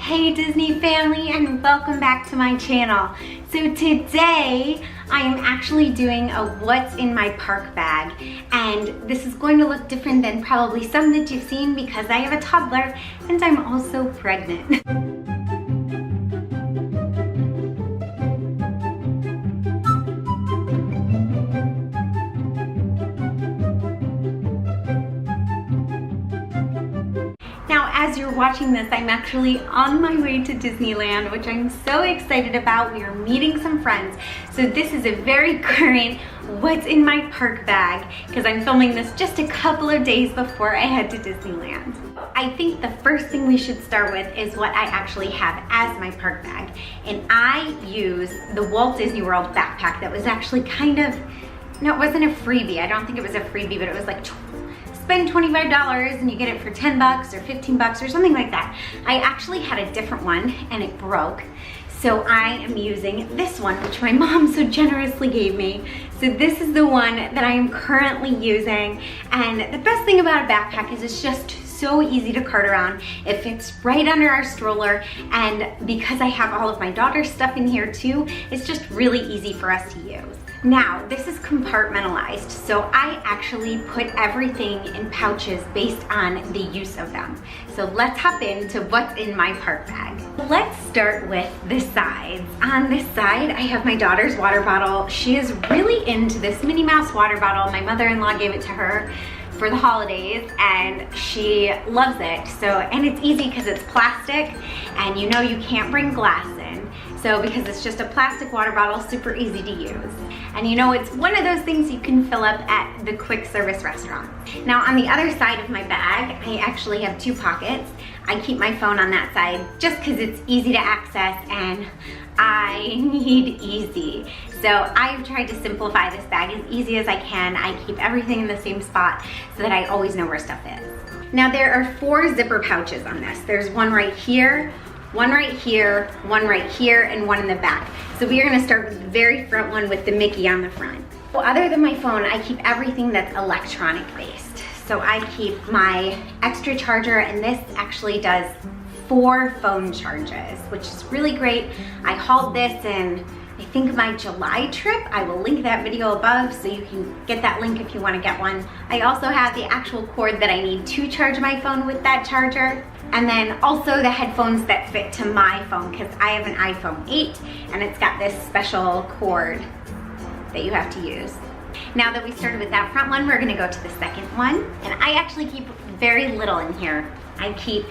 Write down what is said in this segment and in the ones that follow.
Hey Disney family, and welcome back to my channel. So today I am actually doing a what's in my park bag, and this is going to look different than probably some that you've seen because I have a toddler and I'm also pregnant. As you're watching this, I'm actually on my way to Disneyland, which I'm so excited about. We are meeting some friends. So this is a very current what's in my park bag because I'm filming this just a couple of days before I head to Disneyland. I think the first thing we should start with is what I actually have as my park bag. And I use the Walt Disney World backpack that was actually kind of, no, it wasn't a freebie. I don't think it was a freebie, but it was like spend $25 and you get it for 10 bucks or 15 bucks or something like that. I actually had a different one and it broke. So I am using this one, which my mom so generously gave me. So this is the one that I am currently using. And the best thing about a backpack is it's just so easy to cart around. It fits right under our stroller, and because I have all of my daughter's stuff in here too, it's just really easy for us to use. Now, this is compartmentalized, so I actually put everything in pouches based on the use of them. So let's hop into what's in my park bag. Let's start with the sides. On this side, I have my daughter's water bottle. She is really into this Minnie Mouse water bottle. My mother-in-law gave it to her for the holidays and she loves it. So, and it's easy because it's plastic and you know you can't bring glass in. So because it's just a plastic water bottle, super easy to use. And you know, it's one of those things you can fill up at the quick service restaurant. Now on the other side of my bag, I actually have two pockets. I keep my phone on that side just because it's easy to access and I need easy. So I've tried to simplify this bag as easy as I can. I keep everything in the same spot so that I always know where stuff is. Now there are 4 zipper pouches on this. There's one right here, one right here, one right here, and one in the back. So we are gonna start with the very front one with the Mickey on the front. Well, other than my phone, I keep everything that's electronic based. So I keep my extra charger, and this actually does 4 phone charges, which is really great. I hauled this in, I think, my July trip. I will link that video above so you can get that link if you want to get one. I also have the actual cord that I need to charge my phone with that charger. And then also the headphones that fit to my phone because I have an iPhone 8 and it's got this special cord that you have to use. Now that we started with that front one, we're gonna go to the second one. And I actually keep very little in here. I keep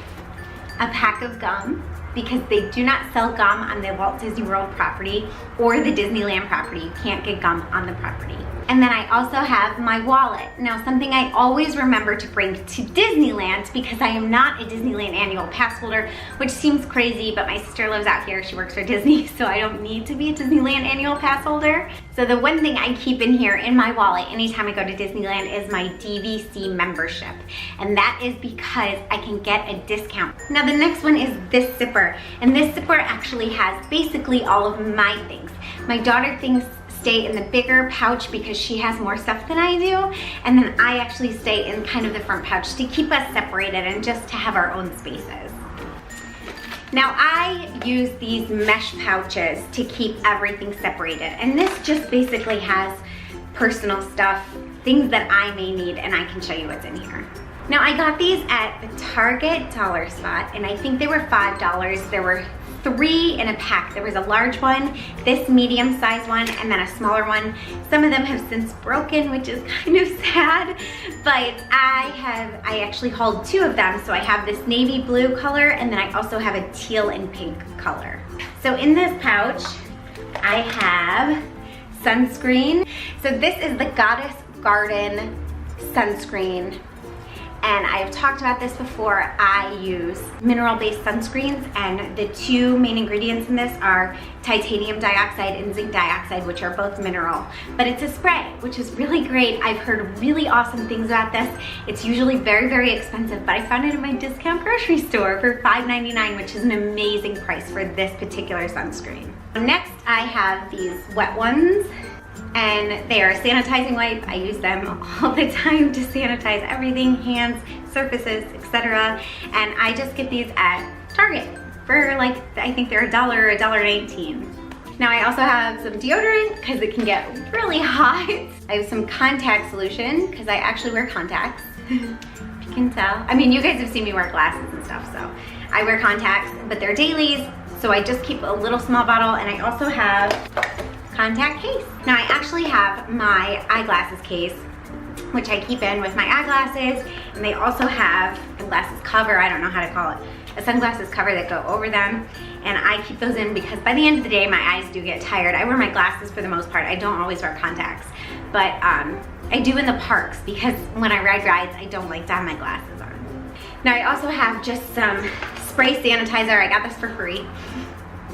a pack of gum because they do not sell gum on the Walt Disney World property or the Disneyland property. You can't get gum on the property. And then I also have my wallet. Now, something I always remember to bring to Disneyland because I am not a Disneyland annual pass holder, which seems crazy, but my sister lives out here. She works for Disney, so I don't need to be a Disneyland annual pass holder. So the one thing I keep in here in my wallet anytime I go to Disneyland is my DVC membership. And that is because I can get a discount. Now the next one is this zipper. And this zipper actually has basically all of my things. My daughter things stay in the bigger pouch because she has more stuff than I do, and then I actually stay in kind of the front pouch to keep us separated and just to have our own spaces. Now I use these mesh pouches to keep everything separated, and this just basically has personal stuff, things that I may need, and I can show you what's in here. Now I got these at the Target dollar spot, and I think they were $5. There were 3 in a pack. There was a large one, this medium sized one, and then a smaller one. Some of them have since broken, which is kind of sad, but I actually hauled 2 of them. So I have this navy blue color, and then I also have a teal and pink color. So in this pouch, I have sunscreen. So this is the Goddess Garden sunscreen. And I've talked about this before. I use mineral-based sunscreens, and the 2 main ingredients in this are titanium dioxide and zinc dioxide, which are both mineral. But it's a spray, which is really great. I've heard really awesome things about this. It's usually very, very expensive, but I found it in my discount grocery store for $5.99, which is an amazing price for this particular sunscreen. Next, I have these wet ones. And they are a sanitizing wipe. I use them all the time to sanitize everything, hands, surfaces, etc. And I just get these at Target. for like, I think they're $1 or $1.19. Now I also have some deodorant because it can get really hot. I have some contact solution because I actually wear contacts. If you can tell. I mean, you guys have seen me wear glasses and stuff, so I wear contacts, but they're dailies, so I just keep a little small bottle, and I also have contact case. Now I actually have my eyeglasses case, which I keep in with my eyeglasses, and they also have a glasses cover, I don't know how to call it, a sunglasses cover that go over them, and I keep those in because by the end of the day my eyes do get tired. I wear my glasses for the most part. I don't always wear contacts, but I do in the parks because when I ride rides I don't like to have my glasses on. Now I also have just some spray sanitizer. I got this for free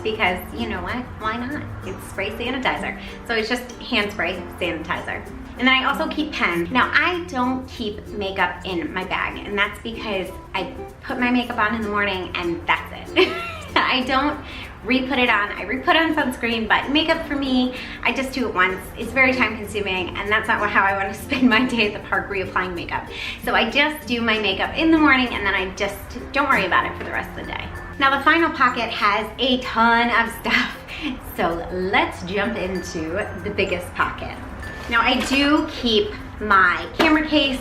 because you know what, why not? It's spray sanitizer. So it's just hand spray sanitizer. And then I also keep pens. Now I don't keep makeup in my bag, and that's because I put my makeup on in the morning and that's it. I don't re-put it on. I re-put on sunscreen, but makeup for me, I just do it once. It's very time consuming, and that's not how I want to spend my day at the park reapplying makeup. So I just do my makeup in the morning, and then I just don't worry about it for the rest of the day. Now the final pocket has a ton of stuff. So let's jump into the biggest pocket. Now I do keep my camera case,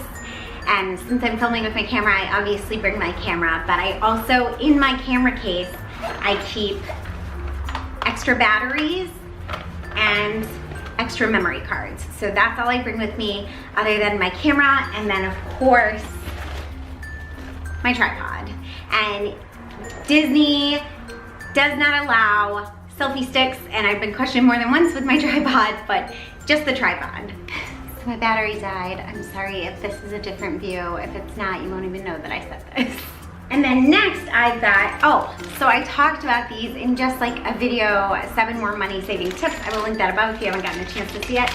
and since I'm filming with my camera, I obviously bring my camera, but I also, in my camera case, I keep extra batteries and extra memory cards. So that's all I bring with me other than my camera, and then of course, my tripod. And Disney does not allow selfie sticks, and I've been questioned more than once with my tripod, but just the tripod. So my battery died. I'm sorry if this is a different view. If it's not, you won't even know that I said this. And then next I've got, so I talked about these in just like a video, 7 more money saving tips. I will link that above if you haven't gotten a chance to see it.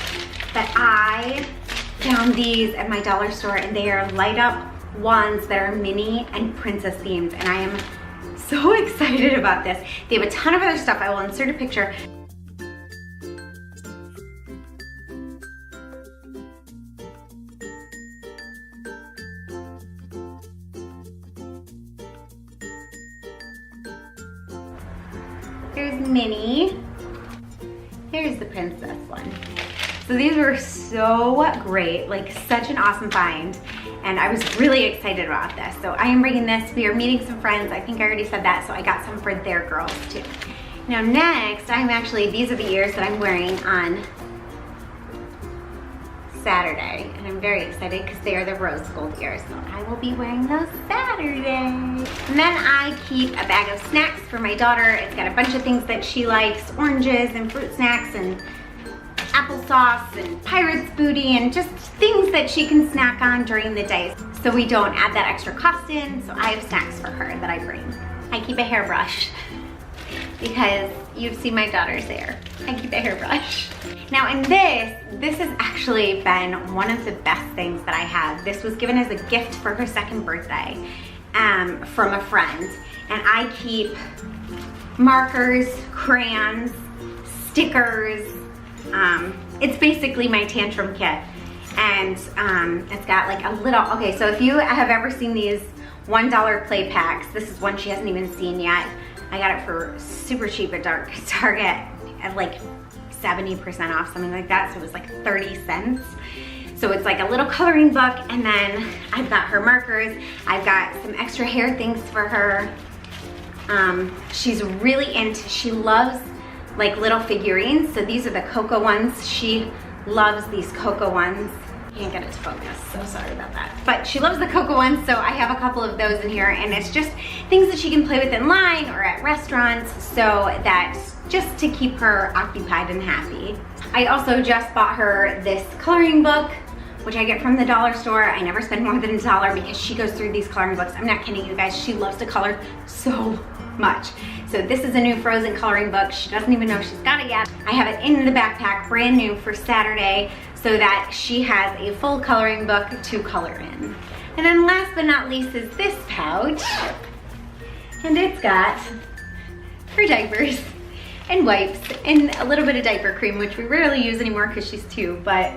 But I found these at my dollar store, and they are light up wands that are Minnie and princess themed, and I am so excited about this. They have a ton of other stuff. I will insert a picture. There's Minnie. Here's the princess one. So these were so great, like such an awesome find. And I was really excited about this. So I am bringing this. We are meeting some friends. I think I already said that, so I got some for their girls too. Now next, these are the ears that I'm wearing on Saturday. And I'm very excited because they are the rose gold ears. So I will be wearing those Saturday. And then I keep a bag of snacks for my daughter. It's got a bunch of things that she likes, oranges and fruit snacks and applesauce and pirate's booty and just things that she can snack on during the day, so we don't add that extra cost in. So I have snacks for her that I bring. I keep a hairbrush because you've seen my daughter's hair. I keep a hairbrush. Now in this has actually been one of the best things that I have. This was given as a gift for her 2nd birthday from a friend, and I keep markers, crayons, stickers. It's basically my tantrum kit, and it's got like a little, okay, so if you have ever seen these $1 play packs, this is one she hasn't even seen yet. I got it for super cheap at Target at like 70% off, something like that, so it was like 30 cents. So it's like a little coloring book, and then I've got her markers. I've got some extra hair things for her. She's really into, she loves like little figurines. So these are the Coco ones. She loves these Coco ones. Can't get it to focus, so sorry about that. But she loves the Coco ones, so I have a couple of those in here, and it's just things that she can play with in line or at restaurants, so that's just to keep her occupied and happy. I also just bought her this coloring book, which I get from the dollar store. I never spend more than $1 because she goes through these coloring books. I'm not kidding you guys, she loves to color so much. So this is a new Frozen coloring book. She doesn't even know she's got it yet. I have it in the backpack, brand new for Saturday, so that she has a full coloring book to color in. And then last but not least is this pouch. And it's got her diapers and wipes and a little bit of diaper cream, which we rarely use anymore because she's 2, but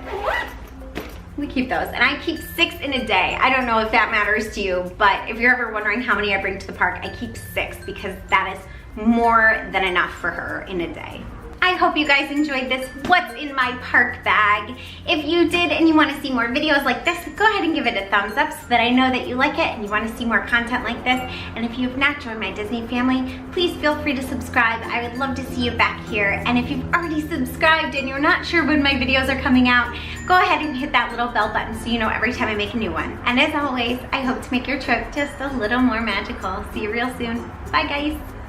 we keep those. And I keep 6 in a day. I don't know if that matters to you, but if you're ever wondering how many I bring to the park, I keep 6 because that is more than enough for her in a day. I hope you guys enjoyed this What's in My Park bag. If you did and you want to see more videos like this, go ahead and give it a thumbs up so that I know that you like it and you want to see more content like this. And if you have not joined my Disney family, please feel free to subscribe. I would love to see you back here. And if you've already subscribed and you're not sure when my videos are coming out, go ahead and hit that little bell button so you know every time I make a new one. And as always, I hope to make your trip just a little more magical. See you real soon. Bye guys.